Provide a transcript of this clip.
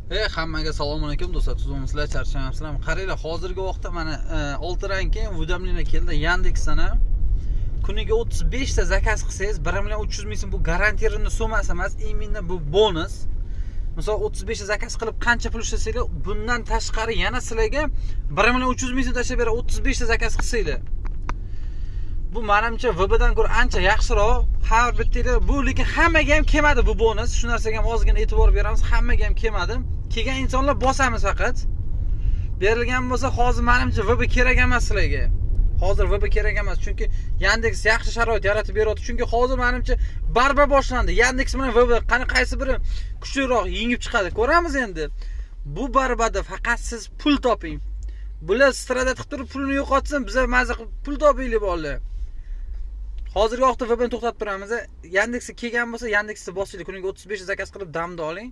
Hammaga assalomu alaykum do'stlar, tuzimsizlar, charchamayapsizlarmi? Qaranglar, hozirgi vaqtda mana 6 dan keyin уведомление keldi Yandexdan. Kuniga 35 ta zakaz qilsangiz 1.300.000 so'm bu garantiyaning summasi emas, imенно bu bonus. Misol 35 ta zakaz qilib qancha pul ishlasanglar, bundan tashqari yana sizlarga 1.300.000 so'm tashlab beradi 35 ta zakaz qilsanglar. Bu menimcha VBdan ko'ra ancha yaxshiroq. Har bittanglar bu lekin hammaga ham kelmadi bu bonus. Shu narsaga ham ozgina e'tibor beramiz. Hammaga ham kelmadi. Kelgan insonlar bosamiz faqat. Berilgan bo'lsa, hozir menimcha VB kerak emas sizlarga. Hozir VB kerak emas, chunki Yandex yaxshi sharoit yaratib beryapti. Chunki hozir menimcha barba boshlandi. Yandex bilan VB qani qaysi biri kuchliroq yengib chiqadi, ko'ramiz endi. Bu barbada faqat siz pul toping. Bular stradat qilib turib pulni yo'qotsin, biz maza qilib pul topaylik bolalar. Hozirgi vaqtda VBni to'xtatib turamiz. Yandexga kelgan bo'lsa, Yandexni bosinglar, kuniga 35 zakaz qilib damda oling.